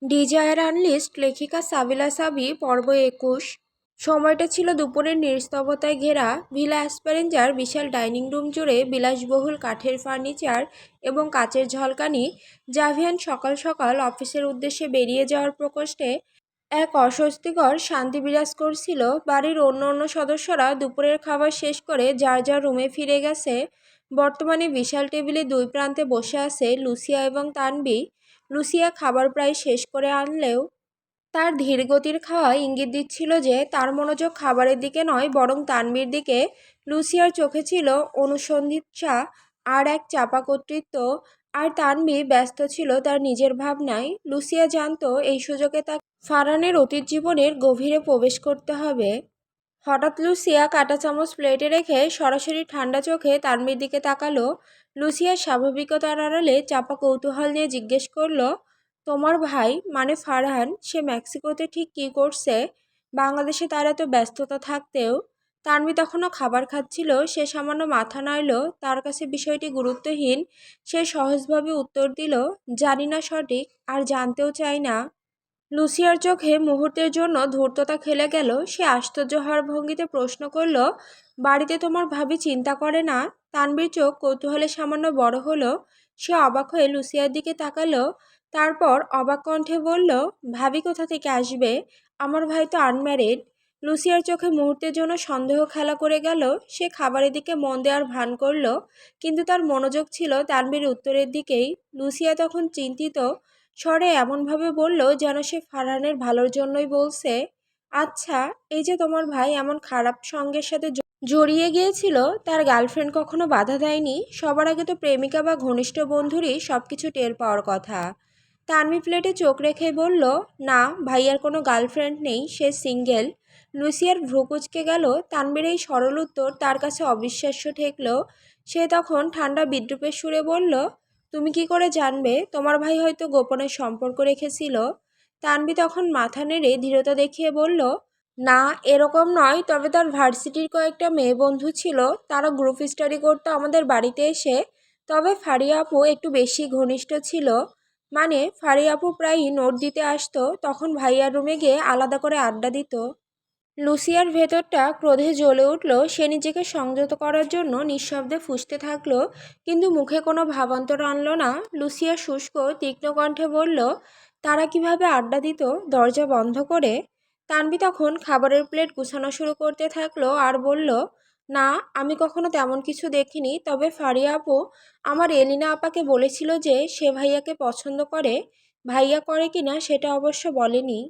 Desire unlist লেখিকা সাবিলা সাবি পর্ব ২১। সময়টা ছিল দুপুরের নিস্তব্ধতায় ঘেরা ভিলা অ্যাসপেরেঞ্জার বিশাল ডাইনিং রুম জুড়ে বিলাসবহুল কাঠের ফার্নিচার এবং কাচের ঝলকানি। জাভিয়ান সকাল সকাল অফিসের উদ্দেশ্যে বেরিয়ে যাওয়ার প্রকোষ্ঠে এক অস্বস্তিকর শান্তি বিরাজ করছিল। বাড়ির অন্য অন্য সদস্যরা দুপুরের খাবার শেষ করে যার যার রুমে ফিরে গেছে। বর্তমানে বিশাল টেবিলে দুই প্রান্তে বসে আছে লুসিয়া এবং তানবি। লুসিয়া খাবার প্রায় শেষ করে আনলেও তার ধীরগতির খাওয়া ইঙ্গিত দিচ্ছিল যে তার মনোযোগ খাবারের দিকে নয়, বরং তানবির দিকে। লুসিয়ার চোখে ছিল অনুসন্ধিৎসা আর এক চাপা কর্তৃত্ব, আর তানবি ব্যস্ত ছিল তার নিজের ভাবনায়। লুসিয়া জানতো এই সুযোগে তাকে ফারহানের অতীত জীবনের গভীরে প্রবেশ করতে হবে। হঠাৎ লুসিয়া কাঁটা চামচ প্লেটে রেখে সরাসরি ঠান্ডা চোখে তানবির দিকে তাকালো। লুসিয়ার স্বাভাবিকতার আড়ালে চাপা কৌতূহল নিয়ে জিজ্ঞেস করলো, তোমার ভাই মানে ফারহান, সে মেক্সিকোতে ঠিক কী করছে? বাংলাদেশে তার এত ব্যস্ততা থাকতেও। তানবি তখনও খাবার খাচ্ছিল। সে সামান্য মাথা নাড়ল, তার কাছে বিষয়টি গুরুত্বহীন। সে সহজভাবে উত্তর দিল, জানি না সঠিক, আর জানতেও চাই না। লুসিয়ার চোখে মুহূর্তের জন্য ধূর্ততা খেলে গেল। সে আশ্চর্য হওয়ার ভঙ্গিতে প্রশ্ন করল, বাড়িতে তোমার ভাবি চিন্তা করে না? তানবীর চোখ কৌতূহলে সামান্য বড় হলো। সে অবাক হয়ে লুসিয়ার দিকে তাকালো, তারপর অবাক কণ্ঠে বলল, ভাবি কোথা থেকে আসবে? আমার ভাই তো আনম্যারিড। লুসিয়ার চোখে মুহূর্তের জন্য সন্দেহ খেলা করে গেল। সে খাবারের দিকে মন দেওয়ার ভান করল, কিন্তু তার মনোযোগ ছিল তানবীর উত্তরের দিকেই। লুসিয়া তখন চিন্তিত স্বরে এমনভাবে বলল যেন সে ফারহানের ভালোর জন্যই বলছে। আচ্ছা, এই যে তোমার ভাই এমন খারাপ সঙ্গের সাথে জড়িয়ে গিয়েছিল, তার গার্লফ্রেন্ড কখনো বাধা দেয়নি? সবার আগে তো প্রেমিকা বা ঘনিষ্ঠ বন্ধুরই সবকিছু টের পাওয়ার কথা। তানভি প্লেটে চোখ রেখে বলল, না, ভাইয়ার কোনো গার্লফ্রেন্ড নেই, সে সিঙ্গেল। লুসিয়ার ভ্রু কুঁচকে গেল। তানভীর এই সরল উত্তর তার কাছে অবিশ্বাস্য ঠেকল। সে তখন ঠান্ডা বিদ্রূপের সুরে বলল, তুমি কি করে জানবে? তোমার ভাই হয়তো গোপনে সম্পর্ক রেখেছিল। তানভি তখন মাথা নেড়ে দৃঢ়তা দেখিয়ে বলল, না, এরকম নয়, তবে তার ভার্সিটির কয়েকটা মেয়ে বন্ধু ছিল, তারা গ্রুপ স্টাডি করতো আমাদের বাড়িতে এসে। তবে ফারিয়া আপু একটু বেশি ঘনিষ্ঠ ছিল। মানে ফারিয়া আপু প্রায়ই নোট দিতে আসতো, তখন ভাইয়ার রুমে গিয়ে আলাদা করে আড্ডা দিত। লুসিয়ার ভেতরটা ক্রোধে জ্বলে উঠল। সে নিজেকে সংযত করার জন্য নিঃশব্দে ফুঁসতে থাকলো, কিন্তু মুখে কোনো ভাবান্তর আনল না। লুসিয়া শুষ্ক তীক্ষ্ণ কণ্ঠে বলল, তারা কিভাবে আড্ডা দিত? দরজা বন্ধ করে? তানভি তখন খাবারের প্লেট গুছানো শুরু করতে থাকলো আর বলল, না, আমি কখনো তেমন কিছু দেখিনি, তবে ফারিয়া আপু আমার এলিনা আপাকে বলেছিল যে সে ভাইয়াকে পছন্দ করে। ভাইয়া করে কিনা সেটা অবশ্য বলেনি।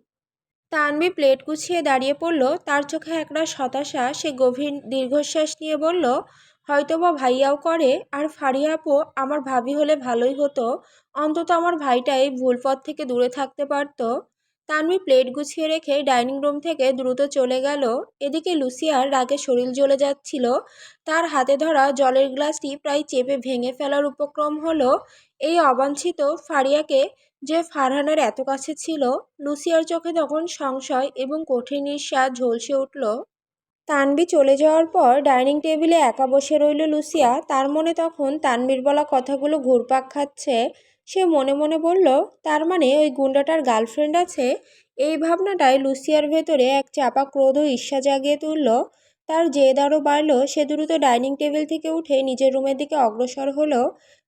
তানভি প্লেট গুছিয়ে দাঁড়িয়ে পড়ল, তার চোখে একরাশ হতাশা। সে গভীর দীর্ঘশ্বাস নিয়ে বলল, হয়তোবা ভাইয়াও করে। আর ফারিয়া আপু আমার ভাবি হলে ভালোই হতো, অন্তত আমার ভাইটা এই ভুল পথ থেকে দূরে থাকতে পারত। তানভি প্লেট গুছিয়ে রেখে ডাইনিং রুম থেকে দ্রুত চলে গেল। এদিকে লুসিয়ার রাগে শরীর জ্বলে যাচ্ছিল। তার হাতে ধরা জলের গ্লাসটি প্রায় চেপে ভেঙে ফেলার উপক্রম হলো। এই অবাঞ্ছিত ফারিয়াকে, যে ফারহানের এত কাছে ছিল। লুসিয়ার চোখে তখন সংশয় এবং কঠিন ঈর্ষা ঝলসে উঠল। তানভি চলে যাওয়ার পর ডাইনিং টেবিলে একা বসে রইল লুসিয়া। তার মনে তখন তানভীর বলা কথাগুলো ঘুরপাক খাচ্ছে। সে মনে মনে বলল, তার মানে ওই গুন্ডাটার গার্লফ্রেন্ড আছে। এই ভাবনাটায় লুসিয়ার ভেতরে এক চাপা ক্রোধ ও ঈর্ষা জাগিয়ে তুলল। তার জেদ আরও বাড়ল। সে দ্রুত ডাইনিং টেবিল থেকে উঠে নিজের রুমের দিকে অগ্রসর হলো।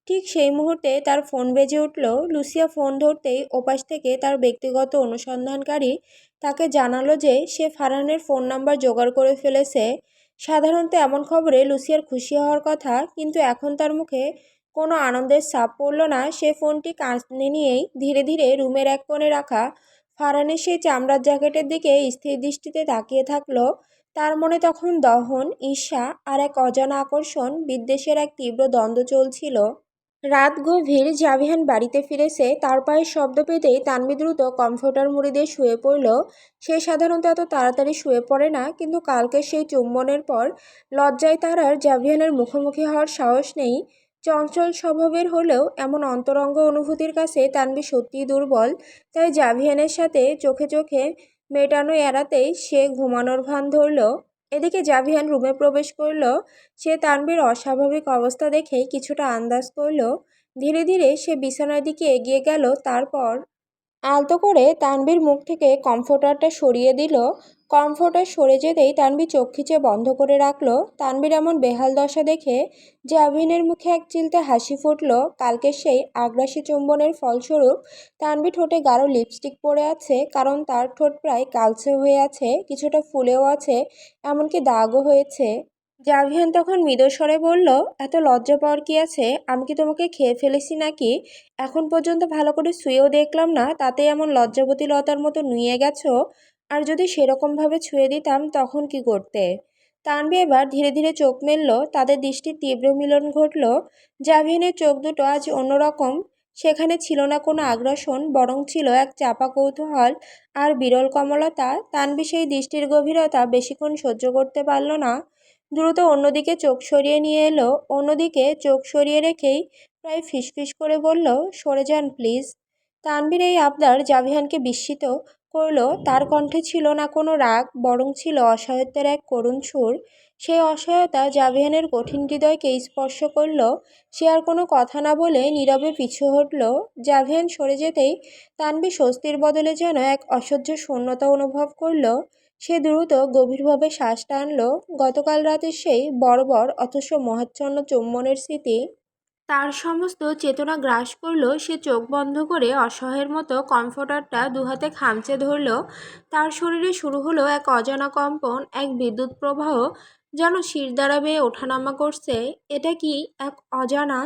ঠিক সেই মুহূর্তে তার ফোন বেজে উঠল। লুসিয়া ফোন ধরতেই ওপাশ থেকে তার ব্যক্তিগত অনুসন্ধানকারী তাকে জানালো যে সে ফারহানের ফোন নাম্বার জোগাড় করে ফেলেছে। সাধারণত এমন খবরে লুসিয়ার খুশি হওয়ার কথা, কিন্তু এখন তার মুখে কোনো আনন্দের ছাপ পড়ল না। সে ফোনটি কানে নিয়েই ধীরে ধীরে রুমের এক কোণে রাখা ফারহানের সেই চামড়ার জ্যাকেটের দিকে স্থির দৃষ্টিতে তাকিয়ে থাকলো। তার মনে তখন দহন, ঈর্ষা আর এক অজানা আকর্ষণ, বিদ্বেষের এক তীব্র দ্বন্দ্ব চলছিল। রাত গভীর। জাভিহান বাড়িতে ফিরেছে। তার পায়ের শব্দ পেতেই তানভি দ্রুত কমফোর্টার মুড়ি দিয়ে শুয়ে পড়ল। সে সাধারণত এত তাড়াতাড়ি শুয়ে পড়ে না, কিন্তু কালকে সেই চুম্বনের পর লজ্জায় তার আর জাভিহানের মুখোমুখি হওয়ার সাহস নেই। চঞ্চল স্বভাবের হলেও এমন অন্তরঙ্গ অনুভূতির কাছে তানভি সত্যিই দুর্বল। তাই জাভিহানের সাথে চোখে চোখে মেটানো এড়াতেই সে ঘুমানোর ভান ধরল। এদিকে জাভিহান রুমে প্রবেশ করল। সে তানভীর অস্বাভাবিক অবস্থা দেখেই কিছুটা আন্দাজ করল। ধীরে ধীরে সে বিছানার দিকে এগিয়ে গেল। তারপর আলতো করে তানভীর মুখ থেকে কমফোর্টারটা সরিয়ে দিল। কমফোর্টার সরে যেতেই তানভীর চোখ খিচে বন্ধ করে রাখলো। তানভীর এমন বেহাল দশা দেখে জাভিনের মুখে এক চিলতে হাসি ফুটল। কালকের সেই আগ্রাসী চুম্বনের ফলস্বরূপ তানভীর ঠোঁটে গাঢ় লিপস্টিক পরে আছে, কারণ তার ঠোঁট প্রায় কালচে হয়ে আছে, কিছুটা ফুলেও আছে, এমনকি দাগও হয়েছে। জাভিয়ান তখন মৃদু স্বরে বলল, এত লজ্জা পাওয়ার কি আছে? আমি কি তোমাকে খেয়ে ফেলেছি নাকি? এখন পর্যন্ত ভালো করে শুয়েও দেখলাম না, তাতে এমন লজ্জাবতী লতার মতো নুয়ে গেছো। আর যদি সেরকমভাবে ছুঁয়ে দিতাম তখন কি করতে? তানভি এবার ধীরে ধীরে চোখ মেলল, তাদের দৃষ্টির তীব্র মিলন ঘটল। জাভিয়ানের চোখ দুটো আজ অন্যরকম। সেখানে ছিল না কোনো আগ্রাসন, বরং ছিল এক চাপা কৌতূহল আর বিরল কমলতা। তানভি সেই দৃষ্টির গভীরতা বেশিক্ষণ সহ্য করতে পারল না। দ্রুত অন্যদিকে চোখ সরিয়ে নিয়ে এলো। অন্যদিকে চোখ সরিয়ে রেখেই প্রায় ফিসফিস করে বলল, সরে যান প্লিজ। তানভীর এই আবদার জাভিহানকে বিস্মিত করলো। তার কণ্ঠে ছিল না কোনো রাগ, বরং ছিল অসহায়ত্বের এক করুণ সুর। সেই অসহায়তা জাভিহানের কঠিন হৃদয়কে স্পর্শ করলো। সে আর কোনো কথা না বলে নীরবে পিছু হটল। জাভিহান সরে যেতেই তানভীর স্বস্তির বদলে যেন এক অসহ্য শূন্যতা অনুভব করলো। সে দ্রুত গভীরভাবে শ্বাস টানল। গতকাল রাতের সেই বর্বর অথচ মহাচ্ছন্ন চুম্বনের স্মৃতি তার সমস্ত চেতনা গ্রাস করল। সে চোখ বন্ধ করে অসহায়ের মতো কমফোর্টারটা দুহাতে খামচে ধরল। তার শরীরে শুরু হলো এক অজানা কম্পন, এক বিদ্যুৎ প্রবাহ যেন শিরদাঁড়া বেয়ে ওঠানামা করছে। এটা কি এক অজানা,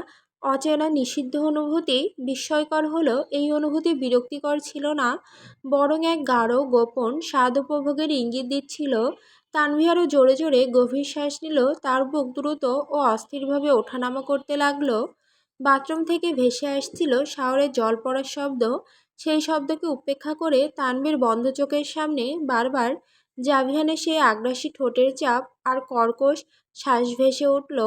অচেনা, নিষিদ্ধ অনুভূতি? বিস্ময়কর হলো এই অনুভূতি বিরক্তিকর ছিল না, বরং এক গাঢ় গোপন স্বাদ উপভোগের ইঙ্গিত দিচ্ছিল। তানভি আরও জোরে জোরে গভীর শ্বাস নিল। তার বুক দ্রুত ও অস্থিরভাবে ওঠানামা করতে লাগলো। বাথরুম থেকে ভেসে আসছিল শাওয়ারের জল পড়ার শব্দ। সেই শব্দকে উপেক্ষা করে তানভীর বন্ধ চোখের সামনে বারবার জাভিয়ানের সেই আগ্রাসী ঠোঁটের চাপ আর কর্কশ শ্বাস ভেসে উঠল।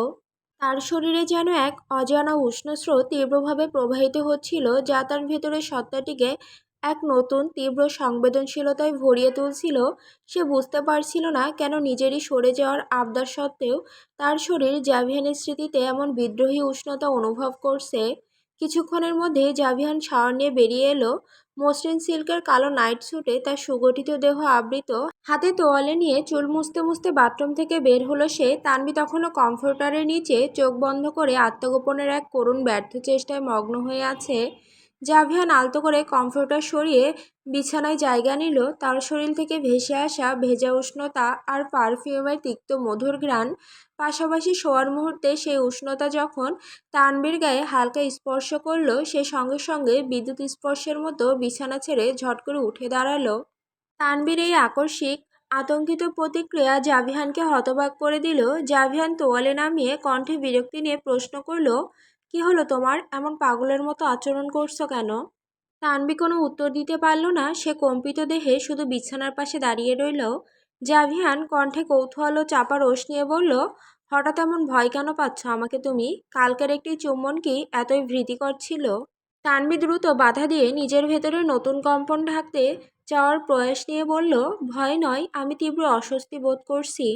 তার শরীরে যেন এক অজানা উষ্ণ স্রোত তীব্রভাবে প্রবাহিত হচ্ছিল, যা তার ভেতরের সত্তাটিকে এক নতুন তীব্র সংবেদনশীলতায় ভরিয়ে তুলছিল। সে বুঝতে পারছিল না কেন নিজেরই সরে যাওয়ার আবদার সত্ত্বেও তার শরীর জাভিয়ানের স্মৃতিতে এমন বিদ্রোহী উষ্ণতা অনুভব করছে। কিছুক্ষণের মধ্যে জাভিয়ান শাওয়ার নিয়ে বেরিয়ে এলো। মসৃণ সিল্কের কালো নাইট স্যুটে তার সুগঠিত দেহ আবৃত, হাতে তোয়ালে নিয়ে চুল মুছতে মুছতে বাথরুম থেকে বের হলো সে। তানভি তখনও কমফোর্টারের নিচে চোখ বন্ধ করে আত্মগোপনের এক করুণ ব্যর্থ চেষ্টায় মগ্ন হয়ে আছে। জাভিয়ান আলতো করে কমফোর্টার সরিয়ে বিছানায় জায়গা নিল। তার শরীর থেকে ভেসে আসা ভেজা উষ্ণতা আর পারফিউমের তিক্ত মধুর ঘ্রাণ, পাশাপাশি শোয়ার মুহূর্তে সেই উষ্ণতা যখন তানভীর গায়ে হালকা স্পর্শ করলো, সে সঙ্গে সঙ্গে বিদ্যুৎ স্পর্শের মতো বিছানা ছেড়ে ঝট করে উঠে দাঁড়ালো। তানভীর এই আকস্মিক আতঙ্কিত প্রতিক্রিয়া জাভিহানকে হতবাক করে দিল। জাভিহান তোয়ালে নামিয়ে কণ্ঠে বিরক্তি নিয়ে প্রশ্ন করল, কি হলো তোমার? এমন পাগলের মতো আচরণ করছো কেন? তানভি কোনো উত্তর দিতে পারল না। সে কম্পিত দেহে শুধু বিছানার পাশে দাঁড়িয়ে রইল। জাভিয়ান কণ্ঠে কৌতূহল ও চাপা রোষ নিয়ে বলল, হঠাৎ এমন ভয় কেন পাচ্ছ আমাকে তুমি? কালকের একটি চুম্বন কি এতই ভীতিকর ছিল? তানভি দ্রুত বাধা দিয়ে নিজের ভেতরে নতুন কম্পন ঢাকতে চাওয়ার প্রয়াস নিয়ে বলল, ভয় নয়, আমি তীব্র অস্বস্তি বোধ করছি।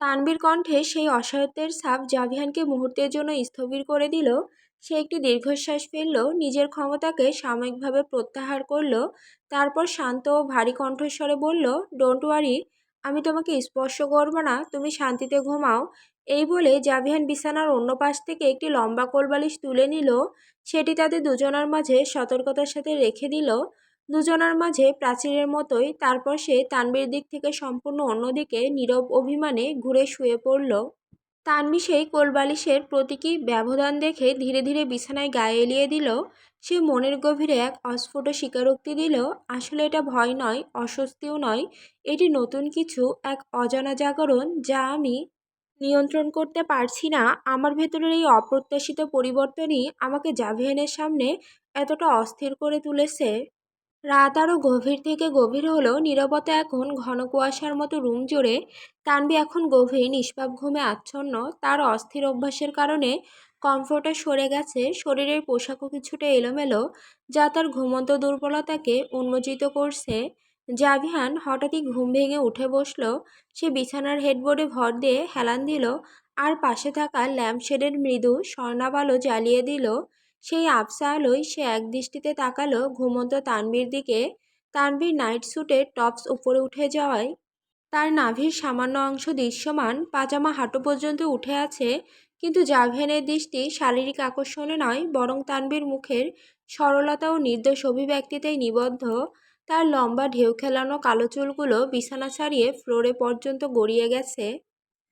তানভীর কণ্ঠে সেই অসহায়ত্বের ছাপ জাভিয়ানকে মুহূর্তের জন্য স্থবির করে দিল। সে একটি দীর্ঘশ্বাস ফেলল, নিজের ক্ষমতাকে সাময়িকভাবে প্রত্যাহার করল। তারপর শান্ত ও ভারী কণ্ঠস্বরে বলল, ডোন্ট ওয়ারি, আমি তোমাকে স্পর্শ করব না, তুমি শান্তিতে ঘুমাও। এই বলে জাভিয়ান বিছানার অন্য পাশ থেকে একটি লম্বা কোলবালিশ তুলে নিল। সেটি তাদের দুজনার মাঝে সতর্কতার সাথে রেখে দিল, দুজনার মাঝে প্রাচীরের মতোই। তারপর সে তানভীর দিক থেকে সম্পূর্ণ অন্যদিকে নীরব অভিমানে ঘুরে শুয়ে পড়ল। তানভী সেই কোলবালিশের প্রতীকী ব্যবধান দেখে ধীরে ধীরে বিছানায় গায়ে এলিয়ে দিল। সে মনের গভীরে এক অস্ফুট স্বীকারোক্তি দিল, আসলে এটা ভয় নয়, অস্বস্তিও নয়, এটি নতুন কিছু, এক অজানা জাগরণ যা আমি নিয়ন্ত্রণ করতে পারছি না। আমার ভেতরের এই অপ্রত্যাশিত পরিবর্তনই আমাকে জাভিয়ানের সামনে এতটা অস্থির করে তুলেছে। রাত আরও গভীর থেকে গভীর হলো। নীরবতা এখন ঘন কুয়াশার মতো রুম জুড়ে। তানভি এখন গভীর নিষ্পাপ ঘুমে আচ্ছন্ন। তার অস্থির অভ্যাসের কারণে কমফোর্টার সরে গেছে, শরীরের পোশাকও কিছুটা এলোমেলো, যা তার ঘুমন্ত দুর্বলতাকে উন্মোচিত করছে। জাভিয়ান হঠাৎই ঘুম ভেঙে উঠে বসল। সে বিছানার হেডবোর্ডে ভর দিয়ে হেলান দিল আর পাশে থাকা ল্যাম্পশেডের মৃদু স্বর্ণাব আলো জ্বালিয়ে দিল। সেই আবছা আলোয় সে একদৃষ্টিতে তাকালো ঘুমন্ত তানভীর দিকে। তানভীর নাইট স্যুটের টপস উপরে উঠে যাওয়ায় তার নাভির সামান্য অংশ দৃশ্যমান, পাজামা হাঁটু পর্যন্ত উঠে আছে। কিন্তু জাভেনের দৃষ্টি শারীরিক আকর্ষণে নয়, বরং তানভীর মুখের সরলতা ও নির্দোষ অভিব্যক্তিতেই নিবদ্ধ। তার লম্বা ঢেউ খেলানো কালো চুলগুলো বিছানা ছাড়িয়ে ফ্লোরে পর্যন্ত গড়িয়ে গেছে।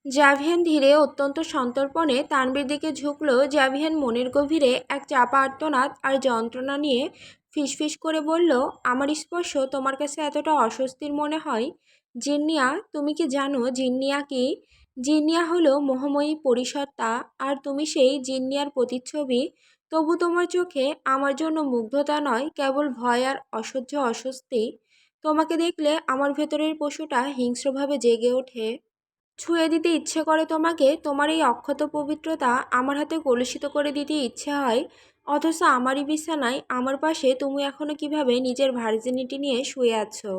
জাভিয়ান ধীরে অত্যন্ত সন্তর্পণে তানভীর দিকে ঝুঁকল। জাভিয়ান মনের গভীরে এক চাপা আর্তনাদ আর যন্ত্রণা নিয়ে ফিসফিস করে বলল, আমার স্পর্শ তোমার কাছে এতটা অস্বস্তির মনে হয়? জিন্নিয়া, তুমি কি জানো জিন্নিয়া কি? জিন্নিয়া হলো মোহময়ী পরিসত্তা, আর তুমি সেই জিন্নিয়ার প্রতিচ্ছবি। তবু তোমার চোখে আমার জন্য মুগ্ধতা নয়, কেবল ভয় আর অসহ্য অস্বস্তি। তোমাকে দেখলে আমার ভেতরের পশুটা হিংস্রভাবে জেগে ওঠে। ছুঁয়ে দিতে ইচ্ছে করে তোমাকে, তোমার এই অক্ষত পবিত্রতা আমার হাতে কলুষিত করে দিতে ইচ্ছে হয়। অথচ আমারই বিছানায় আমার পাশে তুমি এখনো কিভাবে নিজের ভার্জিনিটি নিয়ে শুয়ে আছো?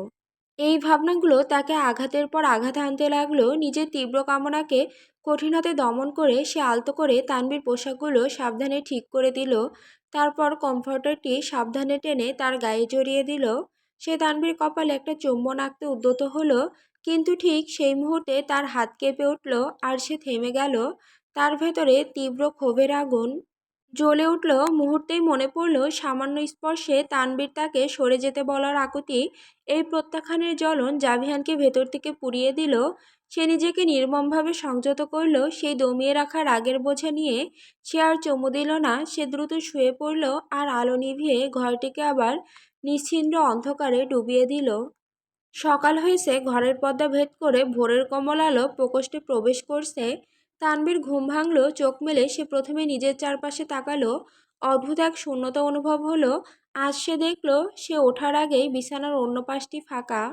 এই ভাবনাগুলো তাকে আঘাতের পর আঘাত আনতে লাগলো। নিজের তীব্র কামনাকে কঠিন হাতে দমন করে সে আলতো করে তানভীর পোশাকগুলো সাবধানে ঠিক করে দিল। তারপর কমফর্টারটি সাবধানে টেনে তার গায়ে জড়িয়ে দিল। সে তানভীর কপালে একটা চুম্বন আঁকতে উদ্যত হলো, কিন্তু ঠিক সেই মুহূর্তে তার হাত কেঁপে উঠল আর সে থেমে গেল। তার ভেতরে তীব্র ক্ষোভের আগুন জ্বলে উঠল। মুহূর্তেই মনে পড়ল সামান্য স্পর্শে তানভীর তাকে সরে যেতে বলার আকুতি। এই প্রত্যাখ্যানের জ্বলন জাভিয়ানকে ভেতর থেকে পুড়িয়ে দিল। সে নিজেকে নির্মমভাবে সংযত করল। সেই দমিয়ে রাখা রাগের বোঝা নিয়ে সে আর চুমু দিল না। সে দ্রুত শুয়ে পড়ল আর আলো নিভিয়ে ঘরটিকে আবার নিশ্ছিদ্র অন্ধকারে ডুবিয়ে দিল। সকাল হয়েছে, ঘরের পর্দা ভেদ করে ভোরের কমল আলো প্রকোষ্ঠে প্রবেশ করছে। তানভীর ঘুম ভাঙল। চোখ মেলে সে প্রথমে নিজের চারপাশে তাকালো। অদ্ভুত এক শূন্যতা অনুভব হলো। আজ সে দেখল সে ওঠার আগেই বিছানার অন্য পাশটি ফাঁকা।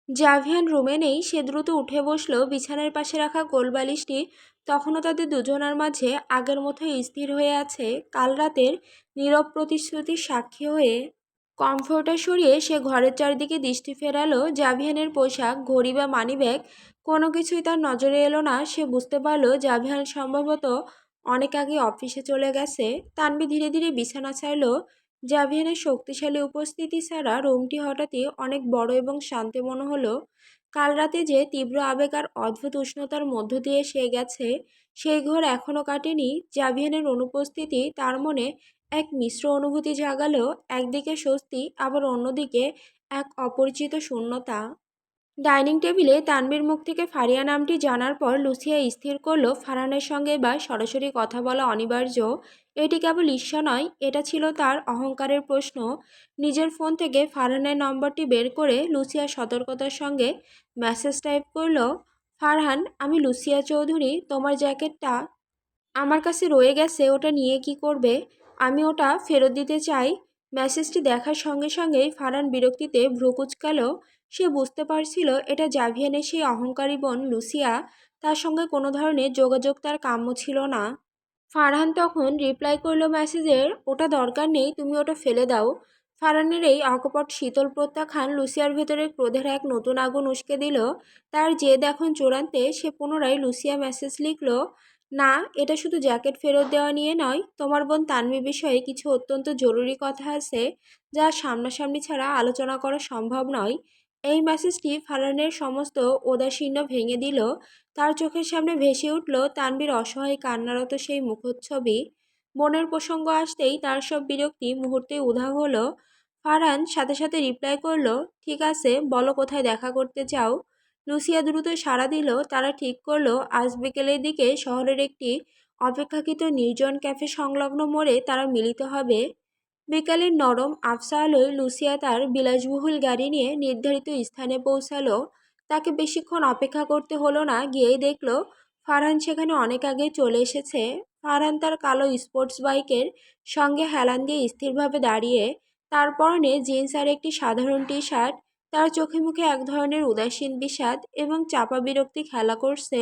জাভিয়ান রুমে নেই। সে দ্রুত উঠে বসলো। বিছানার পাশে রাখা কোলবালিশটি তখনও তাদের দুজনার মাঝে আগের মতোই স্থির হয়ে আছে, কাল রাতের নীরব প্রতিশ্রুতির সাক্ষী হয়ে। কমফোর্টার সরিয়ে সে ঘরের চারিদিকে দৃষ্টি ফেরালো। জাভিয়ানের পোশাক, ঘড়ি বা মানিব্যাগ কোনো কিছুই তার নজরে এলো না। সে বুঝতে পারল জাভিয়ান সম্ভবত অনেক আগে অফিসে চলে গেছে। তানভি ধীরে ধীরে বিছানা ছাড়ল। জাভিয়ানের শক্তিশালী উপস্থিতি ছাড়া রুমটি হঠাৎই অনেক বড় এবং শান্ত মনে হলো। কাল রাতে যে তীব্র আবেগ আর অদ্ভুত উষ্ণতার মধ্য দিয়ে সে গেছে, সেই ঘর এখনও কাটেনি। জাভিয়ানের অনুপস্থিতি তার মনে এক মিশ্র অনুভূতি জাগালো। একদিকে স্বস্তি, আবার অন্যদিকে এক অপরিচিত শূন্যতা। ডাইনিং টেবিলে তানভীর মুখ থেকে ফারিয়া নামটি জানার পর লুসিয়া স্থির করল ফারহানের সঙ্গে এবার সরাসরি কথা বলা অনিবার্য। এটি কেবল ঈর্ষা নয়, এটা ছিল তার অহংকারের প্রশ্ন। নিজের ফোন থেকে ফারহানের নম্বরটি বের করে লুসিয়া সতর্কতার সঙ্গে মেসেজ টাইপ করল, ফারহান, আমি লুসিয়া চৌধুরী। তোমার জ্যাকেটটা আমার কাছে রয়ে গেছে, ওটা নিয়ে কি করবে? আমি ওটা ফেরত দিতে চাই। মেসেজটি দেখার সঙ্গে সঙ্গেই ফারহান বিরক্তিতে ভ্রু কুঁচকালো। সে বুঝতে পারছিল এটা জাভিয়ানের সেই অহংকারী বোন লুসিয়া। তার সঙ্গে কোনো ধরনের যোগাযোগ তার কাম্য ছিল না। ফারহান তখন রিপ্লাই করলো মেসেজের, ওটা দরকার নেই, তুমি ওটা ফেলে দাও। ফারহানের এই অকপট শীতল প্রত্যাখ্যান লুসিয়ার ভেতরে ক্রোধের এক নতুন আগুন উস্কে দিল। তার জেদ এখন চূড়ান্তে। সে পুনরায় লুসিয়া মেসেজ লিখল, না, এটা শুধু জ্যাকেট ফেরত দেওয়া নিয়ে নয়, তোমার বোন তানভি বিষয়ে কিছু অত্যন্ত জরুরি কথা আছে যা সামনাসামনি ছাড়া আলোচনা করা সম্ভব নয়। এই মেসেজটি ফারহানের সমস্ত ঔদাসীন্য ভেঙে দিল। তার চোখের সামনে ভেসে উঠল তানভীর অসহায় কান্নারত সেই মুখচ্ছবি। মনের প্রসঙ্গ আসতেই তার সব বিরক্তি মুহূর্তে উধাও হলো। ফারহান সাথে সাথে রিপ্লাই করলো, ঠিক আছে, বলো কোথায় দেখা করতে চাও। লুসিয়া দ্রুত সাড়া দিল। তারা ঠিক করলো আজ বিকেলের দিকে শহরের একটি অপেক্ষাকৃত নির্জন ক্যাফে সংলগ্ন মোড়ে তারা মিলিত হবে। বিকালের নরম আবছা আলোয় লুসিয়া তার বিলাসবহুল গাড়ি নিয়ে নির্ধারিত স্থানে পৌঁছালো। তাকে বেশিক্ষণ অপেক্ষা করতে হলো না। গিয়েই দেখলো ফারহান সেখানে অনেক আগে চলে এসেছে। ফারহান তার কালো স্পোর্টস বাইকের সঙ্গে হেলান দিয়ে স্থিরভাবে দাঁড়িয়ে। তার পরনে জিন্স আর একটি সাধারণ টি শার্ট। তার চোখে মুখে এক ধরনের উদাসীন বিষাদ এবং চাপা বিরক্তি খেলা করছে,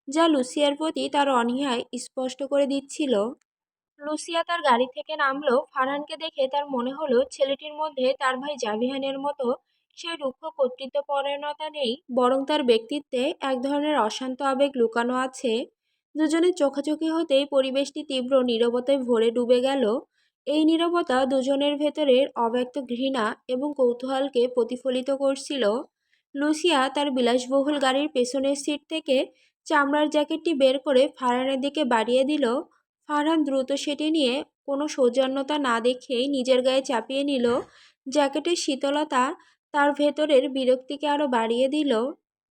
যা লুসিয়ার প্রতি তার অনীহায় স্পষ্ট করে দিচ্ছিল। লুসিয়া তার গাড়ি থেকে নামলো। ফারহানকে দেখে তার মনে হলো ছেলেটির মধ্যে তার ভাই জাভিয়ানের মতো সেই রুক্ষ কর্তৃত্বপরায়ণতা নেই, বরং তার ব্যক্তিত্বে এক ধরনের অশান্ত আবেগ লুকানো আছে। দুজনের চোখাচোখি হতেই পরিবেশটি তীব্র নীরবতায় ভরে ডুবে গেল। এই নীরবতা দুজনের ভেতরের অব্যক্ত ঘৃণা এবং কৌতূহলকে প্রতিফলিত করছিল। লুসিয়া তার বিলাসবহুল গাড়ির পেছনের সিট থেকে চামড়ার জ্যাকেটটি বের করে ফারহানের দিকে বাড়িয়ে দিল। ফারহান দ্রুত সেটি নিয়ে কোনো সৌজন্যতা না দেখেই নিজের গায়ে চাপিয়ে নিল। জ্যাকেটের শীতলতা তার ভেতরের বিরক্তিকে আরও বাড়িয়ে দিল।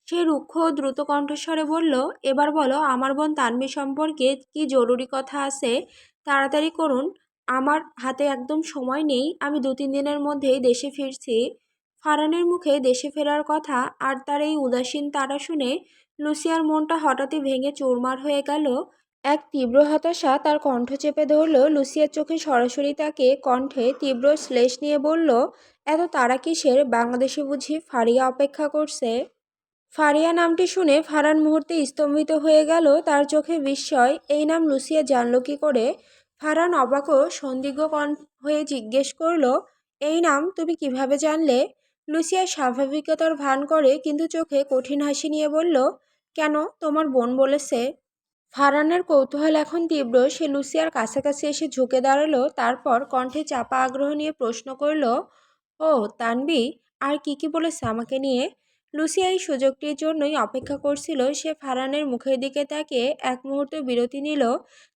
সে রুক্ষ ও দ্রুত কণ্ঠস্বরে বলল, এবার বলো, আমার বোন তানভি সম্পর্কে কি জরুরি কথা আছে? তাড়াতাড়ি করুন, আমার হাতে একদম সময় নেই, আমি 2-3 দিনের মধ্যেই দেশে ফিরছি। ফারহানের মুখে দেশে ফেরার কথা আর তার এই উদাসীন তাড়া শুনে লুসিয়ার মনটা হঠাৎই ভেঙে চুরমার হয়ে গেল। এক তীব্র হতাশা তার কণ্ঠ চেপে ধরল। লুসিয়ার চোখে সরাসরি তাকে কণ্ঠে তীব্র শ্লেষ নিয়ে বলল, এত তাড়া কিসের? বাংলাদেশে বুঝি ফারিয়া অপেক্ষা করছে? ফারিয়া নামটি শুনে ফারহান মুহূর্তে স্তম্ভিত হয়ে গেল। তার চোখে বিস্ময়। এই নাম লুসিয়া জানল কি করে? ফারহান অবাক ও সন্দিগ্ধ হয়ে জিজ্ঞেস করল, এই নাম তুমি কিভাবে জানলে? লুসিয়া স্বাভাবিকতার ভান করে কিন্তু চোখে কঠিন হাসি নিয়ে বলল, কেন, তোমার বোন বলেছে। ফারহানের কৌতূহল এখন তীব্র। সে লুসিয়ার কাছাকাছি এসে ঝুঁকে দাঁড়ালো, তারপর কণ্ঠে চাপা আগ্রহ নিয়ে প্রশ্ন করল, ও তানভি, আর কি কি বলেছে আমাকে নিয়ে? লুসিয়া এই সুযোগটির জন্যই অপেক্ষা করছিল। সে ফারহানের মুখের দিকে তাকিয়ে এক মুহূর্তে বিরতি নিল,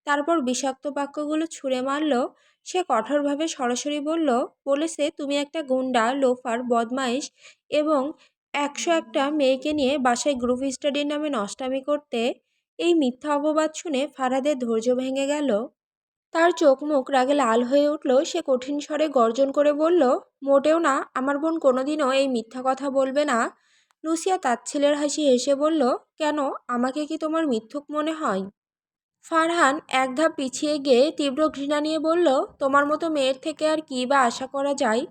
তারপর বিষাক্ত বাক্যগুলো ছুঁড়ে মারল। সে কঠোরভাবে সরাসরি বলল, বলেছে তুমি একটা গুন্ডা, লোফার, বদমাইশ এবং 101টা মেয়েকে নিয়ে বাসায় গ্রুপ স্টাডির নামে নষ্টামি করতে। এই মিথ্যা অপবাদ শুনে ফারহাদের ধৈর্য ভেঙে গেল। তার চোখ মুখ রাগে লাল হয়ে উঠল। সে কঠিন স্বরে গর্জন করে বলল, মোটেও না, আমার বোন কোনোদিনও এই মিথ্যা কথা বলবে না। লুসিয়া তাচ্ছিল্যের হাসি হেসে বলল, কেন, আমাকে কি তোমার মিথ্যুক মনে হয়? ফারহান এক ধাপ পিছিয়ে গিয়ে তীব্র ঘৃণা নিয়ে বলল, তোমার মতো মেয়ের থেকে আর কী বা আশা করা যায়?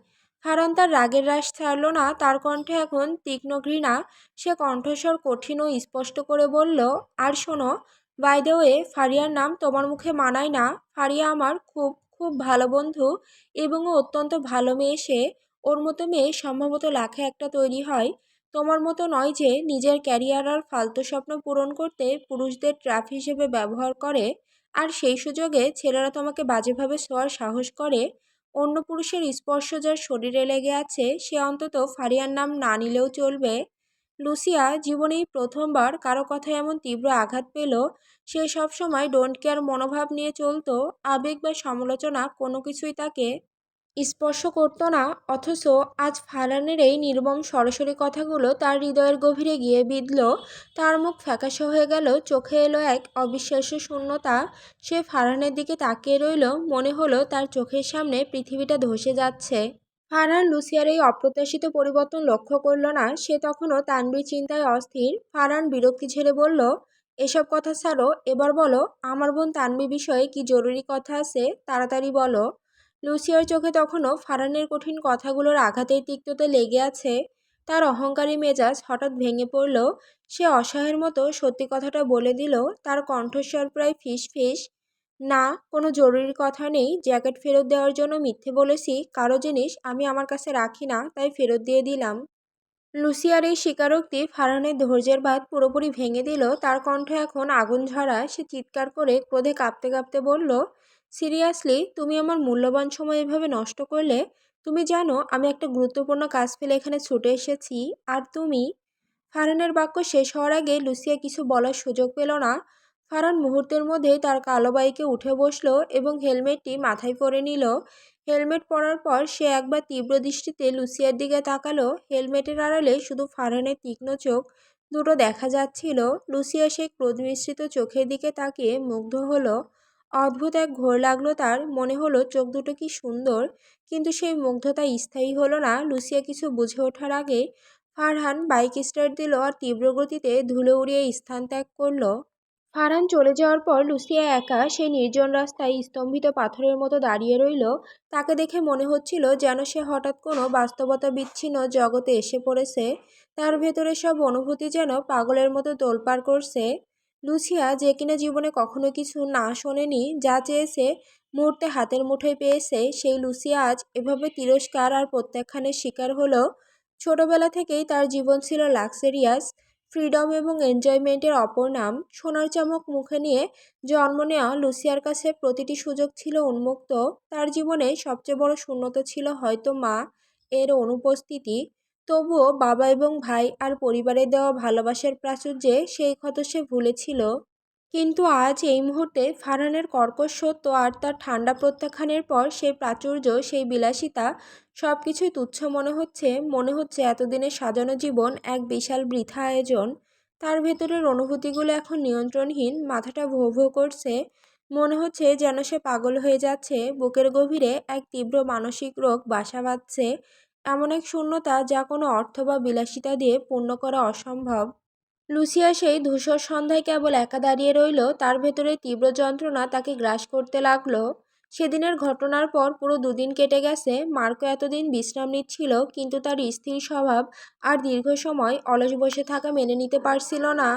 ফারহান তার রাগের রাশ ছাড়ল না, তার কণ্ঠে এখন তীক্ষ্ণ ঘৃণা। সে কণ্ঠস্বর কঠিন ও স্পষ্ট করে বলল, আর শোনো, বাই দ্য ওয়ে, ফারিয়ার নাম তোমার মুখে মানায় না। ফারিয়া আমার খুব খুব ভালো বন্ধু এবং ও অত্যন্ত ভালো মেয়ে। সে, ওর মতো মেয়ে সম্ভবত লাখে একটা তৈরি হয়। তোমার মতো নয় যে নিজের ক্যারিয়ার আর ফালতু স্বপ্ন পূরণ করতে পুরুষদের ট্র্যাপ হিসেবে ব্যবহার করে, আর সেই সুযোগে ছেলেরা তোমাকে বাজেভাবে ছোঁয়ার সাহস করে। অন্য পুরুষের স্পর্শ যার শরীরে লেগে আছে সে অন্তত ফারিয়ার নাম না নিলেও চলবে। লুসিয়া জীবনেই প্রথমবার কারো কথায় এমন তীব্র আঘাত পেল। সে সবসময় ডোন্ট কেয়ার মনোভাব নিয়ে চলতো, আবেগ বা সমালোচনা কোনো কিছুই তাকে স্পর্শ করতো না। অথচ আজ ফারহানের এই নির্মম সরাসরি কথাগুলো তার হৃদয়ের গভীরে গিয়ে বিঁধল। তার মুখ ফ্যাকাশে হয়ে গেল, চোখে এলো এক অবিশ্বাস্য শূন্যতা। সে ফারহানের দিকে তাকিয়ে রইল, মনে হলো তার চোখের সামনে পৃথিবীটা ধসে যাচ্ছে। ফারহান লুসিয়ার এই অপ্রত্যাশিত পরিবর্তন লক্ষ্য করল না। সে তখনও তানভীর চিন্তায় অস্থির। ফারহান বিরক্তি ঝেড়ে বলল, এসব কথা ছাড়ো, এবার বলো, আমার বোন তানভী বিষয়ে কি জরুরি কথা আছে? তাড়াতাড়ি বলো। লুসিয়ার চোখে তখনও ফারহানের কঠিন কথাগুলোর আঘাতের তিক্ততা লেগে আছে। তার অহংকারী মেজাজ হঠাৎ ভেঙে পড়ল। সে অসহায়ের মতো সত্যি কথাটা বলে দিল। তার কণ্ঠস্বর প্রায় ফিস ফিস, না, কোনো জরুরি কথা নেই। জ্যাকেট ফেরত দেওয়ার জন্য মিথ্যে বলেছি। কারো জিনিস আমি আমার কাছে রাখি না, তাই ফেরত দিয়ে দিলাম। লুসিয়ার এই স্বীকারোক্তি ফারহানের ধৈর্যের বাঁধ পুরোপুরি ভেঙে দিল। তার কণ্ঠ এখন আগুন ঝরা। সে চিৎকার করে ক্রোধে কাঁপতে কাঁপতে বলল, সিরিয়াসলি, তুমি আমার মূল্যবান সময় এভাবে নষ্ট করলে? তুমি জানো আমি একটা গুরুত্বপূর্ণ কাজ ফেলে এখানে ছুটে এসেছি, আর তুমি। ফারহানের বাক্য শেষ হওয়ার আগে লুসিয়া কিছু বলার সুযোগ পেল না। ফারহান মুহূর্তের মধ্যেই তার কালো বাইকে উঠে বসলো এবং হেলমেটটি মাথায় পরে নিল। হেলমেট পরার পর সে একবার তীব্র দৃষ্টিতে লুসিয়ার দিকে তাকালো। হেলমেটের আড়ালে শুধু ফারহানের তীক্ষ্ণ চোখ দুটো দেখা যাচ্ছিল। লুসিয়া সেই ক্রোধ মিশ্রিত চোখের দিকে তাকিয়ে মুগ্ধ হলো। অদ্ভুত এক ঘোর লাগলো তার। মনে হলো চোখ দুটো কি সুন্দর, কিন্তু সেই মুগ্ধতা স্থায়ী হলো না। লুসিয়া কিছু বুঝে ওঠার আগে ফারহান বাইক স্টার্ট দিল আর তীব্র গতিতে ধুলো উড়িয়ে স্থান ত্যাগ করলো। ফারহান চলে যাওয়ার পর লুসিয়া একা সেই নির্জন রাস্তায় স্তম্ভিত পাথরের মতো দাঁড়িয়ে রইল। তাকে দেখে মনে হচ্ছিল যেন সে হঠাৎ কোনো বাস্তবতা বিচ্ছিন্ন জগতে এসে পড়েছে। তার ভেতরে সব অনুভূতি যেন পাগলের মতো তোলপাড় করছে। লুসিয়া, যে কিনা জীবনে কখনো কিছু না শোনেনি, যা চেয়েছে মুহূর্তে হাতের মুঠোয় পেয়েছে, সেই লুসিয়া আজ এভাবে তিরস্কার আর প্রত্যাখ্যানের শিকার হলো। ছোটবেলা থেকেই তার জীবন ছিল লাক্সারিয়াস, ফ্রিডম এবং এনজয়মেন্টের অপর নাম। সোনার চামচ মুখে নিয়ে জন্ম নেওয়া লুসিয়ার কাছে প্রতিটি সুযোগ ছিল উন্মুক্ত। তার জীবনে সবচেয়ে বড় শূন্যতা ছিল হয়তো মা এর অনুপস্থিতি। তবুও বাবা এবং ভাই আর পরিবারের দেওয়া ভালোবাসার প্রাচুর্যে সেই ক্ষত সে ভুলেছিল। কিন্তু আজ এই মুহূর্তে ফারহানের কর্কশ সত্য আর তার ঠান্ডা প্রত্যাখ্যানের পর সেই প্রাচুর্য, সেই বিলাসিতা সবকিছুই তুচ্ছ মনে হচ্ছে এতদিনের সাজানো জীবন এক বিশাল বৃথা আয়োজন। তার ভেতরের অনুভূতিগুলো এখন নিয়ন্ত্রণহীন, মাথাটা ভো ভো করছে। মনে হচ্ছে যেন সে পাগল হয়ে যাচ্ছে, বুকের গভীরে এক তীব্র মানসিক রোগ বাসা বাঁধছে, এমন এক শূন্যতা যা কোনো অর্থ বা বিলাসিতা দিয়ে পূর্ণ করা অসম্ভব। লুসিয়া সেই ধূসর সন্ধ্যায় কেবল একা দাঁড়িয়ে রইল, তার ভেতরে তীব্র যন্ত্রণা তাকে গ্রাস করতে লাগলো। সেদিনের ঘটনার পর পুরো দুদিন কেটে গেছে। মার্কো এতদিন বিশ্রাম নিচ্ছিল, কিন্তু তার স্থির স্বভাব আর দীর্ঘ সময় অলস বসে থাকা মেনে নিতে পারছিল না।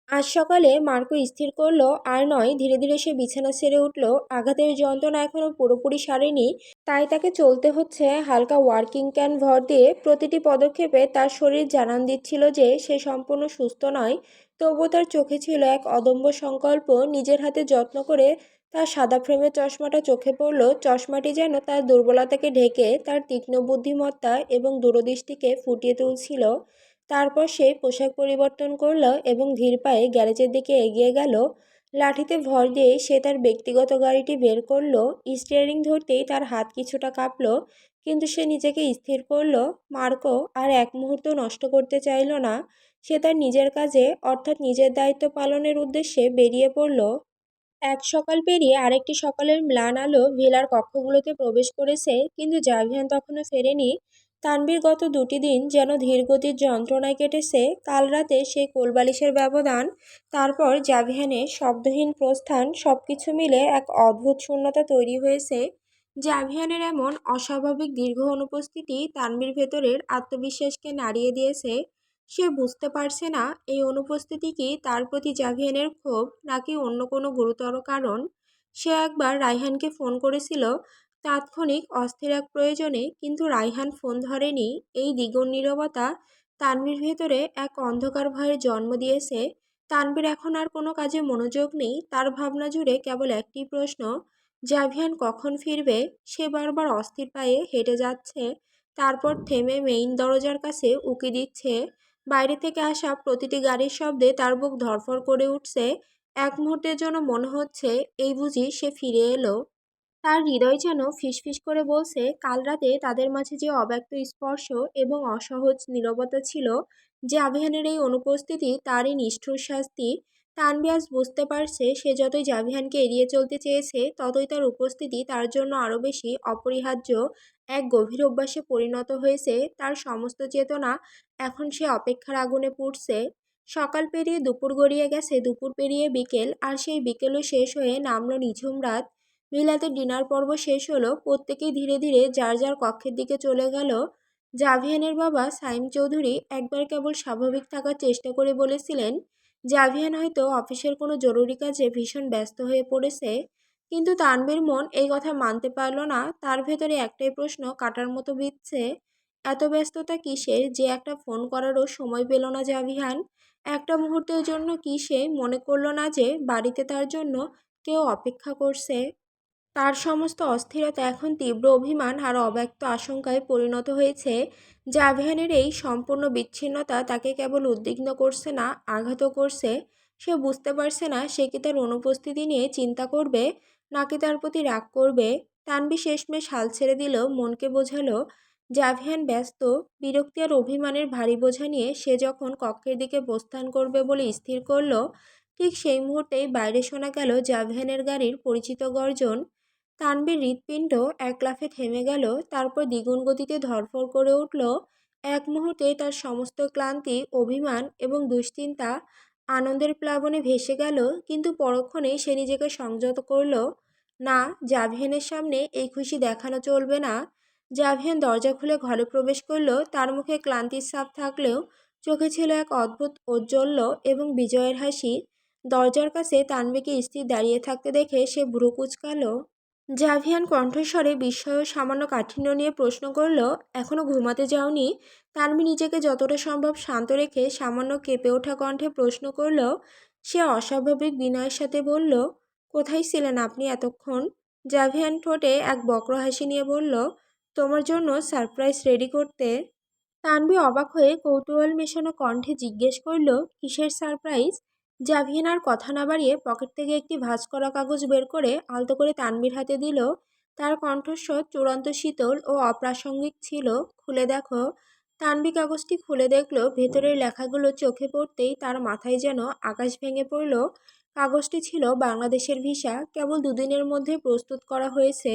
আজ সকালে মার্কো স্থির করলো আর নয়, ধীরে ধীরে সে বিছানা ছেড়ে উঠল। আঘাতের যন্ত্রণা এখনো পুরোপুরি সারেনি, তাই তাকে চলতে হচ্ছে হালকা ওয়ার্কিং ক্যান ভর দিয়ে। প্রতিটি পদক্ষেপে তার শরীর জানান দিচ্ছিল যে সে সম্পূর্ণ সুস্থ নয়। তবুও তার চোখে ছিল এক অদম্য সংকল্প। নিজের হাতে যত্ন করে তার সাদা ফ্রেমের চশমাটা চোখে পড়ল। চশমাটি যেন তার দুর্বলতাকে ঢেকে তার তীক্ষ্ণ বুদ্ধিমত্তা এবং দূরদৃষ্টিকে ফুটিয়ে তুলছিল। তারপর সে পোশাক পরিবর্তন করল এবং ধীর পায়ে গ্যারেজের দিকে এগিয়ে গেল। লাঠিতে ভর দিয়ে সে তার ব্যক্তিগত গাড়িটি বের করলো। স্টিয়ারিং ধরতেই তার হাত কিছুটা কাঁপল, কিন্তু সে নিজেকে স্থির করল। মার্কো আর এক মুহূর্ত নষ্ট করতে চাইল না। সে তার নিজের কাজে, অর্থাৎ নিজের দায়িত্ব পালনের উদ্দেশ্যে বেরিয়ে পড়ল। এক সকাল পেরিয়ে আরেকটি সকালের ম্লান আলো ভিলার কক্ষগুলোতে প্রবেশ করেছে, কিন্তু জাভিয়ান তখনও ফেরেনি। তানভীর গত 2টি দিন যেন ধীরগতির যন্ত্রণায় কেটেছে। কাল রাতে সেই কোলবালিশের ব্যবধান, তারপর জাভিয়ানের শব্দহীন প্রস্থান, সবকিছু মিলে এক অদ্ভুত শূন্যতা তৈরি হয়েছে। জাভিয়ানের এমন অস্বাভাবিক দীর্ঘ অনুপস্থিতি তানভীর ভেতরের আত্মবিশ্বাসকে নাড়িয়ে দিয়েছে। সে বুঝতে পারছে না এই অনুপস্থিতি কি তার প্রতি জাভিয়ানের ক্ষোভ, নাকি অন্য কোনো গুরুতর কারণ। সে একবার রায়হানকে ফোন করেছিল তাৎক্ষণিক অস্থির এক প্রয়োজনে, কিন্তু রায়হান ফোন ধরেনি। এই দ্বিগুণ নীরবতা তানভীর ভেতরে এক অন্ধকার ভয়ের জন্ম দিয়েছে। তানভীর এখন আর কোনো কাজে মনোযোগ নেই, তার ভাবনা জুড়ে কেবল একটি প্রশ্ন, জাভিয়ান কখন ফিরবে। সে বারবার অস্থির পায়ে হেঁটে যাচ্ছে, তারপর থেমে মেইন দরজার কাছে উকি দিচ্ছে। বাইরে থেকে আসা প্রতিটি গাড়ির শব্দে তার বুক ধড়ফড় করে উঠছে। এক মুহূর্তের জন্য মনে হচ্ছে এই বুঝি সে ফিরে এলো। তার হৃদয় যেন ফিসফিস করে বলছে, কাল রাতে তাদের মাঝে যে অব্যক্ত স্পর্শ এবং অসহজ নীরবতা ছিল, যে জাভিয়ানের এই অনুপস্থিতি তারই নিষ্ঠুর শাস্তি। তানভীর আজ বুঝতে পারছে, সে যতই জাভিয়ানকে এড়িয়ে চলতে চেয়েছে, ততই তার উপস্থিতি তার জন্য আরও বেশি অপরিহার্য। এক গভীর অভ্যাসে পরিণত হয়েছে তার সমস্ত চেতনা। এখন সে অপেক্ষার আগুনে পুড়ছে। সকাল পেরিয়ে দুপুর গড়িয়ে গেছে, দুপুর পেরিয়ে বিকেল, আর সেই বিকেলও শেষ হয়ে নামলো নিঝুম রাত। ভিলাতে ডিনার পর্ব শেষ হলো। প্রত্যেকেই ধীরে ধীরে যার যার কক্ষের দিকে চলে গেল। জাভিয়ানের বাবা সাইম চৌধুরী একবার কেবল স্বাভাবিক থাকার চেষ্টা করে বলেছিলেন, জাভিয়ান হয়তো অফিসের কোনো জরুরি কাজে ভীষণ ব্যস্ত হয়ে পড়েছে। কিন্তু তানভীর মন এই কথা মানতে পারল না। তার ভেতরে একটাই প্রশ্ন কাটার মতো বিঁধছে, এত ব্যস্ততা কিসের যে একটা ফোন করারও সময় পেল না জাভিয়ান। একটা মুহূর্তের জন্য কি সে মনে করল না যে বাড়িতে তার জন্য কেউ অপেক্ষা করছে। তার সমস্ত অস্থিরতা এখন তীব্র অভিমান আর অব্যক্ত আশঙ্কায় পরিণত হয়েছে। জাভিয়ানের এই সম্পূর্ণ বিচ্ছিন্নতা তাকে কেবল উদ্বিগ্ন করছে না, আঘাতও করছে। সে বুঝতে পারছে না সে কি তার অনুপস্থিতি নিয়ে চিন্তা করবে, নাকি তার প্রতি রাগ করবে। তানভীর শেষমেশ হাল ছেড়ে দিল, মনকে বোঝালো জাভিয়ান ব্যস্ত। বিরক্তি আর অভিমানের ভারী বোঝা নিয়ে সে যখন কক্ষের দিকে প্রস্থান করবে বলে স্থির করলো, ঠিক সেই মুহূর্তেই বাইরে শোনা গেল জাভিয়ানের গাড়ির পরিচিত গর্জন। তানভীর হৃৎপিণ্ড এক লাফে থেমে গেল, তারপর দ্বিগুণ গতিতে ধড়ফড় করে উঠল। এক মুহূর্তে তার সমস্ত ক্লান্তি, অভিমান এবং দুশ্চিন্তা আনন্দের প্লাবনে ভেসে গেল, কিন্তু পরক্ষণেই সে নিজেকে সংযত করল। না, জাভিয়ানের সামনে এই খুশি দেখানো চলবে না। জাভিয়ান দরজা খুলে ঘরে প্রবেশ করল। তার মুখে ক্লান্তির ছাপ থাকলেও চোখে ছিল এক অদ্ভুত ঔজ্জ্বল্য এবং বিজয়ের হাসি। দরজার কাছে তানভীরকে স্থির দাঁড়িয়ে থাকতে দেখে সে ভ্রু কুঁচকাল। জাভিয়ান কণ্ঠস্বরে বিস্ময় ও সামান্য কাঠিন্য নিয়ে প্রশ্ন করল, এখনো ঘুমাতে যাওনি? তানভি নিজেকে যতটা সম্ভব শান্ত রেখে সামান্য কেঁপে ওঠা কণ্ঠে প্রশ্ন করল। সে অস্বাভাবিক বিনয়ের সাথে বলল, কোথায় ছিলেন আপনি এতক্ষণ? জাভিয়ান ঠোঁটে এক বক্র হাসি নিয়ে বলল, তোমার জন্য সারপ্রাইজ রেডি করতে। তানভি অবাক হয়ে কৌতূহল মেশানো কণ্ঠে জিজ্ঞেস করল, কিসের সারপ্রাইজ? জাভিয়ান আর কথা না বাড়িয়ে পকেট থেকে একটি ভাঁজ করা কাগজ বের করে আলতো করে তানভীর হাতে দিল। তার কণ্ঠস্বর চূড়ান্ত শীতল ও অপ্রাসঙ্গিক ছিল। খুলে দেখো। তানভি কাগজটি খুলে দেখল, ভেতরের লেখাগুলো চোখে পড়তেই তার মাথায় যেন আকাশ ভেঙে পড়ল। কাগজটি ছিল বাংলাদেশের ভিসা, কেবল দুদিনের মধ্যে প্রস্তুত করা হয়েছে।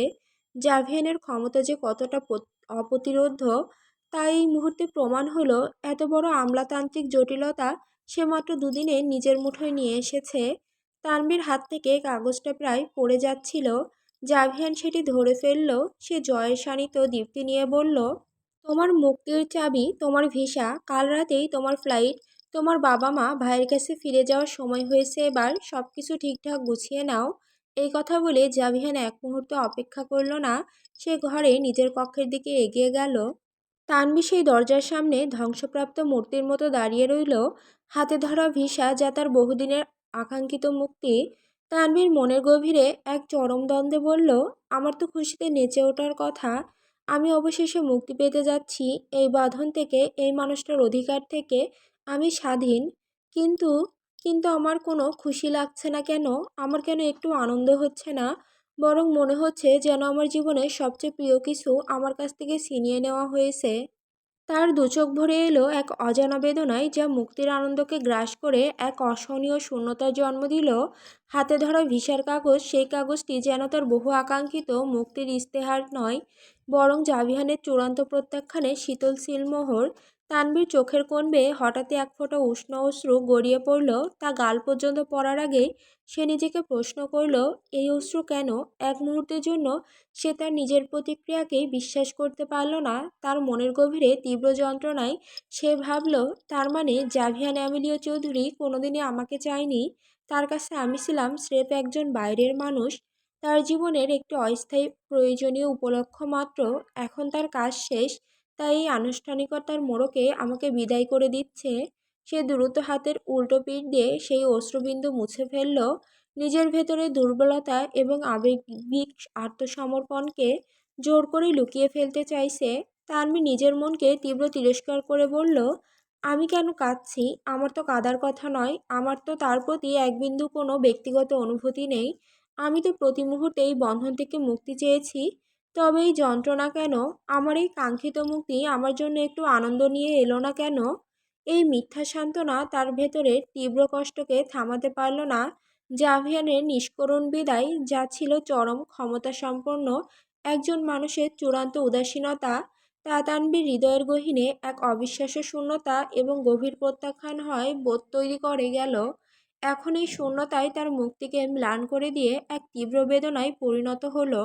জাভিয়ানের ক্ষমতা যে কতটা অপ্রতিরোধ্য তা এই মুহূর্তে প্রমাণ হলো। এত বড় আমলাতান্ত্রিক জটিলতা সে মাত্র দুদিনে নিজের মুঠোয় নিয়ে এসেছে। তানভীর হাত থেকে কাগজটা প্রায় পড়ে যাচ্ছিল। জাভিয়ান সেটি ধরে ফেলল। সে জয়ের শানিত দীপ্তি নিয়ে বলল, তোমার মুক্তির চাবি, তোমার ভিসা, কাল রাতেই তোমার ফ্লাইট, তোমার বাবা মা ভাইয়ের কাছে ফিরে যাওয়ার সময় হয়েছে, এবার সব কিছু ঠিকঠাক গুছিয়ে নাও। এই কথা বলে জাভিয়ান এক মুহূর্ত অপেক্ষা করল না। সে ঘরে নিজের কক্ষের দিকে এগিয়ে গেল। তানভি সেই দরজার সামনে ধ্বংসপ্রাপ্ত মূর্তির মতো দাঁড়িয়ে রইল, হাতে ধরা ভিসা যা তার বহুদিনের আকাঙ্ক্ষিত মুক্তি। তানভীর মনের গভীরে এক চরম দ্বন্দ্বে বলল, আমার তো খুশিতে নেচে ওঠার কথা। আমি অবশেষে মুক্তি পেতে যাচ্ছি এই বাঁধন থেকে, এই মানুষটার অধিকার থেকে। আমি স্বাধীন। কিন্তু কিন্তু আমার কোনো খুশি লাগছে না কেন? আমার কেন একটু আনন্দ হচ্ছে না? বরং মনে হচ্ছে যেন আমার জীবনের সবচেয়ে প্রিয় কিছু আমার কাছ থেকে ছিনিয়ে নেওয়া হয়েছে। তার দুচোখ ভরে এলো এক অজানা বেদনায়, যা মুক্তির আনন্দকে গ্রাস করে এক অসহনীয় শূন্যতার জন্ম দিল। হাতে ধরা ভিসার কাগজ, সেই কাগজটি যেন তার বহু আকাঙ্ক্ষিত মুক্তির ইস্তেহার নয়, বরং জাভিয়ানের চূড়ান্ত প্রত্যাখ্যানের শীতল সিলমোহর। তানভীর চোখের কোণ বেয়ে হঠাৎই এক ফোঁটা উষ্ণ অশ্রু গড়িয়ে পড়ল। তা গাল পর্যন্ত পড়ার আগেই সে নিজেকে প্রশ্ন করল, এই অশ্রু কেন? এক মুহূর্তের জন্য সে তার নিজের প্রতিক্রিয়াকেই বিশ্বাস করতে পারল না। তার মনের গভীরে তীব্র যন্ত্রণায় সে ভাবল, তার মানে জাভিয়ান অ্যামেলিও চৌধুরী কোনোদিনই আমাকে চায়নি। তার কাছে আমি ছিলাম স্রেফ একজন বাইরের মানুষ, তার জীবনের একটি অস্থায়ী প্রয়োজনীয় উপলক্ষ মাত্র। এখন তার কাজ শেষ, তাই এই আনুষ্ঠানিকতার মোড়কে আমাকে বিদায় করে দিচ্ছে। সে দ্রুত হাতের উল্টো পিঠ দিয়ে সেই অশ্রুবিন্দু মুছে ফেলল। নিজের ভেতরে দুর্বলতা এবং আবেগিক আত্মসমর্পণকে জোর করে লুকিয়ে ফেলতে চাইছে। তানভি নিজের মনকে তীব্র তিরস্কার করে বলল, আমি কেন কাঁদছি? আমার তো কাঁদার কথা নয়। আমার তো তার প্রতি এক বিন্দু কোনো ব্যক্তিগত অনুভূতি নেই। আমি তো প্রতি মুহূর্তে এই বন্ধন থেকে মুক্তি চেয়েছি। তবে এই যন্ত্রণা কেন? আমার এই কাঙ্ক্ষিত মুক্তি আমার জন্য একটু আনন্দ নিয়ে এলো না কেন? এই মিথ্যা সান্ত্বনা তার ভেতরের তীব্র কষ্টকে থামাতে পারল না। জাভিয়ানের নিষ্করুণ বিদায়, যা ছিল চরম ক্ষমতাসম্পন্ন একজন মানুষের চূড়ান্ত উদাসীনতা, তা তানভীর হৃদয়ের গহীনে এক অবিশ্বাস্য শূন্যতা এবং গভীর প্রত্যাখ্যান হয় বোধ তৈরি করে গেল। এখন এই শূন্যতায় তার মুক্তিকে ম্লান করে দিয়ে এক তীব্র বেদনায় পরিণত হলো।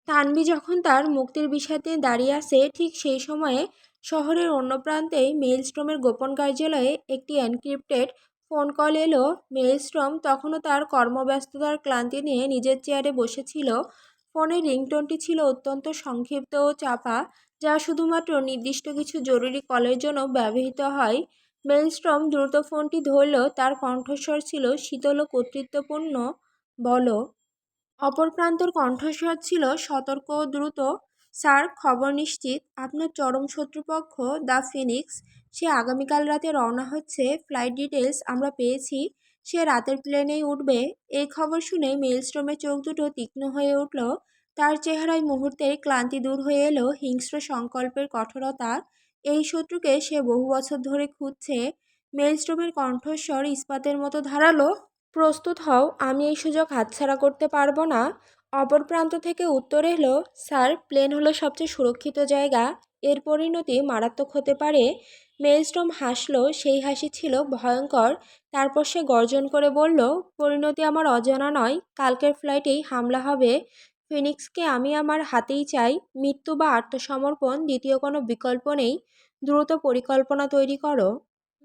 তানভি যখন তার মুক্তির বিষাদে দাঁড়িয়ে আছে, ঠিক সেই সময়ে শহরের অন্য প্রান্তে মেইলস্ট্রমের গোপন কার্যালয়ে একটি এনক্রিপ্টেড ফোন কল এলো। মেইলস্ট্রম তখনও তার কর্মব্যস্ততার ক্লান্তি নিয়ে নিজের চেয়ারে বসেছিল। ফোনের রিংটোনটি ছিল অত্যন্ত সংক্ষিপ্ত ও চাপা, যা শুধুমাত্র নির্দিষ্ট কিছু জরুরি কলের জন্য ব্যবহৃত হয়। মেইলস্ট্রম দ্রুত ফোনটি ধরল। তার কণ্ঠস্বর ছিল শীতল ও কর্তৃত্বপূর্ণ। বলো। অপর প্রান্তর কণ্ঠস্বর ছিল সতর্ক ও দ্রুত। স্যার, খবর নিশ্চিত। আপনার চরম শত্রুপক্ষ দ্য ফিনিক্স, সে আগামীকাল রাতে রওনা হচ্ছে। ফ্লাইট ডিটেলস আমরা পেয়েছি। সে রাতের প্লেনেই উঠবে। এই খবর শুনে মেইলস্ট্রমের চোখ দুটো তীক্ষ্ণ হয়ে উঠল। তার চেহারায় মুহূর্তেই ক্লান্তি দূর হয়ে এলো, হিংস্র সংকল্পের কঠোরতা। এই শত্রুকে সে বহু বছর ধরে খুঁজছে। মেইলস্ট্রমের কণ্ঠস্বর ইস্পাতের মতো ধারালো। প্রস্তুত হও, আমি এই সুযোগ হাতছাড়া করতে পারবো না। অপর প্রান্ত থেকে উত্তর এলো, স্যার, প্লেন হলো সবচেয়ে সুরক্ষিত জায়গা। এর পরিণতি মারাত্মক হতে পারে। মেইলস্ট্রম হাসল, সেই হাসি ছিল ভয়ঙ্কর। তারপর সে গর্জন করে বলল, পরিণতি আমার অজানা নয়। কালকের ফ্লাইটেই হামলা হবে। ফিনিক্সকে আমি আমার হাতেই চাই। মৃত্যু বা আত্মসমর্পণ, দ্বিতীয় কোনো বিকল্প নেই। দ্রুত পরিকল্পনা তৈরি করো।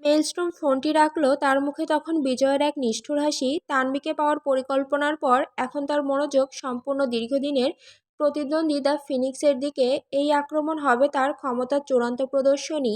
মেইলস্ট্রম ফোনটি রাখল। তার মুখে তখন বিজয়ের এক নিষ্ঠুর হাসি। তানভিকে পাওয়ার পরিকল্পনার পর এখন তার মনোযোগ সম্পূর্ণ দীর্ঘদিনের প্রতিদ্বন্দ্বী দ্য ফিনিক্সের দিকে। এই আক্রমণ হবে তার ক্ষমতার চূড়ান্ত প্রদর্শনী।